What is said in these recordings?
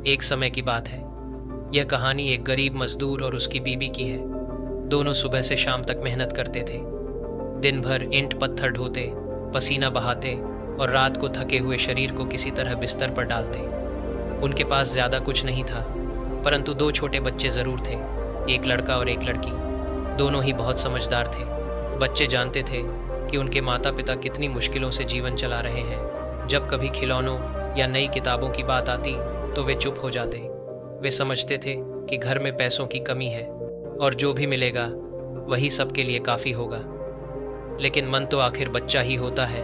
एक समय की बात है। यह कहानी एक गरीब मजदूर और उसकी बीवी की है। दोनों सुबह से शाम तक मेहनत करते थे। दिन भर ईंट पत्थर ढोते, पसीना बहाते और रात को थके हुए शरीर को किसी तरह बिस्तर पर डालते। उनके पास ज़्यादा कुछ नहीं था, परंतु दो छोटे बच्चे ज़रूर थे, एक लड़का और एक लड़की। दोनों ही बहुत समझदार थे। बच्चे जानते थे कि उनके माता पिता कितनी मुश्किलों से जीवन चला रहे हैं। जब कभी खिलौनों या नई किताबों की बात आती तो वे चुप हो जाते। वे समझते थे कि घर में पैसों की कमी है और जो भी मिलेगा वही सबके लिए काफ़ी होगा। लेकिन मन तो आखिर बच्चा ही होता है।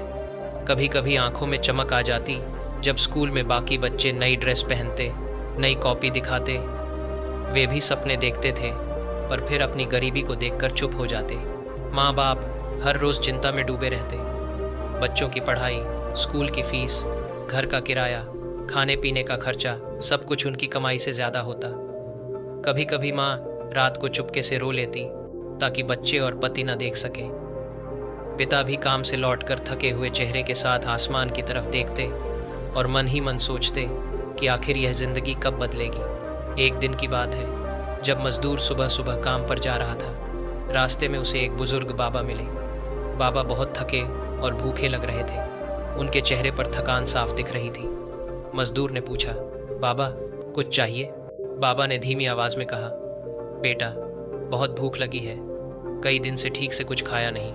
कभी कभी आंखों में चमक आ जाती जब स्कूल में बाकी बच्चे नई ड्रेस पहनते, नई कॉपी दिखाते। वे भी सपने देखते थे, पर फिर अपनी गरीबी को देखकर चुप हो जाते। माँ बाप हर रोज़ चिंता में डूबे रहते। बच्चों की पढ़ाई, स्कूल की फीस, घर का किराया, खाने पीने का खर्चा, सब कुछ उनकी कमाई से ज़्यादा होता। कभी कभी माँ रात को चुपके से रो लेती ताकि बच्चे और पति न देख सके। पिता भी काम से लौटकर थके हुए चेहरे के साथ आसमान की तरफ देखते और मन ही मन सोचते कि आखिर यह ज़िंदगी कब बदलेगी। एक दिन की बात है, जब मजदूर सुबह सुबह काम पर जा रहा था। रास्ते में उसे एक बुजुर्ग बाबा मिले। बाबा बहुत थके और भूखे लग रहे थे। उनके चेहरे पर थकान साफ दिख रही थी। मजदूर ने पूछा, बाबा कुछ चाहिए? बाबा ने धीमी आवाज़ में कहा, बेटा बहुत भूख लगी है, कई दिन से ठीक से कुछ खाया नहीं।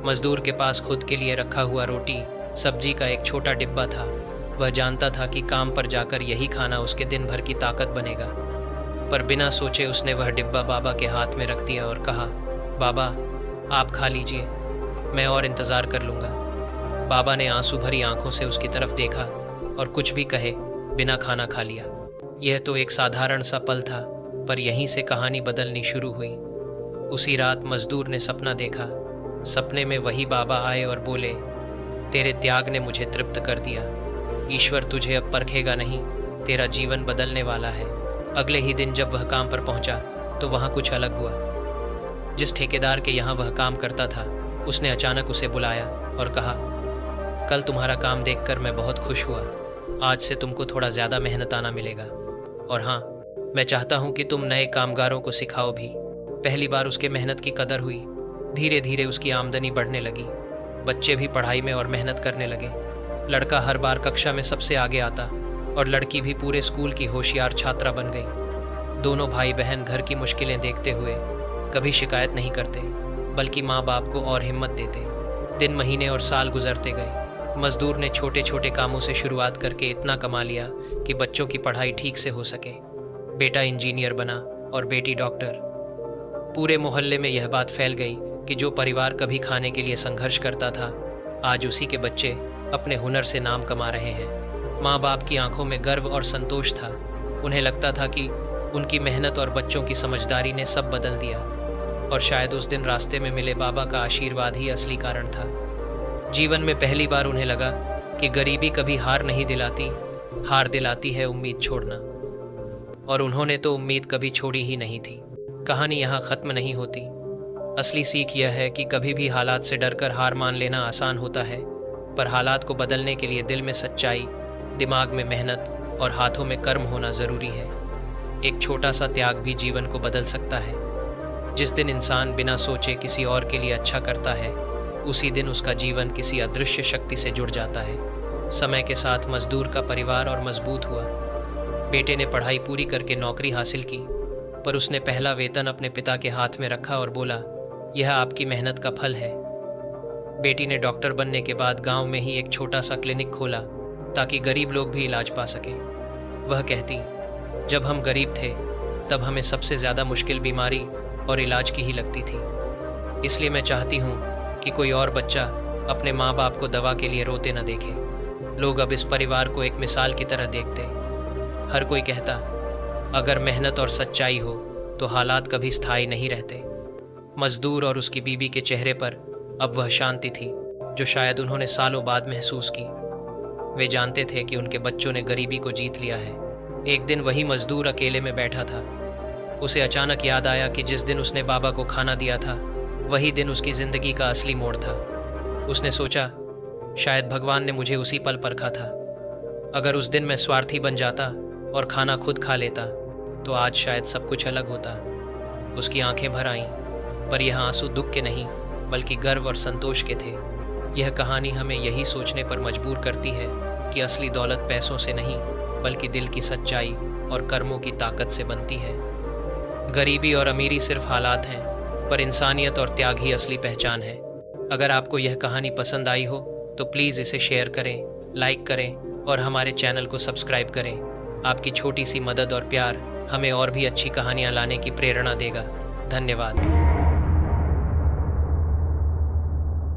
मजदूर के पास खुद के लिए रखा हुआ रोटी सब्जी का एक छोटा डिब्बा था। वह जानता था कि काम पर जाकर यही खाना उसके दिन भर की ताकत बनेगा, पर बिना सोचे उसने वह डिब्बा बाबा के हाथ में रख दिया और कहा, बाबा आप खा लीजिए, मैं और इंतज़ार कर लूँगा। बाबा ने आंसू भरी आंखों से उसकी तरफ देखा और कुछ भी कहे बिना खाना खा लिया। यह तो एक साधारण सा पल था, पर यहीं से कहानी बदलनी शुरू हुई। उसी रात मजदूर ने सपना देखा। सपने में वही बाबा आए और बोले, तेरे त्याग ने मुझे तृप्त कर दिया। ईश्वर तुझे अब परखेगा नहीं, तेरा जीवन बदलने वाला है। अगले ही दिन जब वह काम पर पहुंचा तो वहाँ कुछ अलग हुआ। जिस ठेकेदार के यहाँ वह काम करता था, उसने अचानक उसे बुलाया और कहा, कल तुम्हारा काम देखकर मैं बहुत खुश हुआ। आज से तुमको थोड़ा ज़्यादा मेहनत आना मिलेगा। और हाँ, मैं चाहता हूँ कि तुम नए कामगारों को सिखाओ भी। पहली बार उसके मेहनत की कदर हुई। धीरे धीरे उसकी आमदनी बढ़ने लगी। बच्चे भी पढ़ाई में और मेहनत करने लगे। लड़का हर बार कक्षा में सबसे आगे आता और लड़की भी पूरे स्कूल की होशियार छात्रा बन गई। दोनों भाई बहन घर की मुश्किलें देखते हुए कभी शिकायत नहीं करते, बल्कि माँ बाप को और हिम्मत देते। दिन महीने और साल गुजरते गए। मजदूर ने छोटे छोटे कामों से शुरुआत करके इतना कमा लिया कि बच्चों की पढ़ाई ठीक से हो सके। बेटा इंजीनियर बना और बेटी डॉक्टर। पूरे मोहल्ले में यह बात फैल गई कि जो परिवार कभी खाने के लिए संघर्ष करता था, आज उसी के बच्चे अपने हुनर से नाम कमा रहे हैं। माँ बाप की आंखों में गर्व और संतोष था। उन्हें लगता था कि उनकी मेहनत और बच्चों की समझदारी ने सब बदल दिया। और शायद उस दिन रास्ते में मिले बाबा का आशीर्वाद ही असली कारण था। जीवन में पहली बार उन्हें लगा कि गरीबी कभी हार नहीं दिलाती, हार दिलाती है उम्मीद छोड़ना। और उन्होंने तो उम्मीद कभी छोड़ी ही नहीं थी। कहानी यहाँ ख़त्म नहीं होती। असली सीख यह है कि कभी भी हालात से डरकर हार मान लेना आसान होता है, पर हालात को बदलने के लिए दिल में सच्चाई, दिमाग में मेहनत और हाथों में कर्म होना ज़रूरी है। एक छोटा सा त्याग भी जीवन को बदल सकता है। जिस दिन इंसान बिना सोचे किसी और के लिए अच्छा करता है, उसी दिन उसका जीवन किसी अदृश्य शक्ति से जुड़ जाता है। समय के साथ मजदूर का परिवार और मजबूत हुआ। बेटे ने पढ़ाई पूरी करके नौकरी हासिल की, पर उसने पहला वेतन अपने पिता के हाथ में रखा और बोला, यह आपकी मेहनत का फल है। बेटी ने डॉक्टर बनने के बाद गांव में ही एक छोटा सा क्लिनिक खोला ताकि गरीब लोग भी इलाज पा सकें। वह कहती, जब हम गरीब थे तब हमें सबसे ज़्यादा मुश्किल बीमारी और इलाज की ही लगती थी। इसलिए मैं चाहती हूँ कि कोई और बच्चा अपने माँ बाप को दवा के लिए रोते न देखे। लोग अब इस परिवार को एक मिसाल की तरह देखते। हर कोई कहता, अगर मेहनत और सच्चाई हो तो हालात कभी स्थायी नहीं रहते। मजदूर और उसकी बीवी के चेहरे पर अब वह शांति थी जो शायद उन्होंने सालों बाद महसूस की। वे जानते थे कि उनके बच्चों ने गरीबी को जीत लिया है। एक दिन वही मजदूर अकेले में बैठा था। उसे अचानक याद आया कि जिस दिन उसने बाबा को खाना दिया था, वही दिन उसकी ज़िंदगी का असली मोड़ था। उसने सोचा, शायद भगवान ने मुझे उसी पल परखा था। अगर उस दिन मैं स्वार्थी बन जाता और खाना खुद खा लेता तो आज शायद सब कुछ अलग होता। उसकी आंखें भर आईं, पर यह आंसू दुख के नहीं बल्कि गर्व और संतोष के थे। यह कहानी हमें यही सोचने पर मजबूर करती है कि असली दौलत पैसों से नहीं बल्कि दिल की सच्चाई और कर्मों की ताकत से बनती है। गरीबी और अमीरी सिर्फ हालात हैं, पर इंसानियत और त्याग ही असली पहचान है। अगर आपको यह कहानी पसंद आई हो तो प्लीज़ इसे शेयर करें, लाइक करें और हमारे चैनल को सब्सक्राइब करें। आपकी छोटी सी मदद और प्यार हमें और भी अच्छी कहानियाँ लाने की प्रेरणा देगा। धन्यवाद।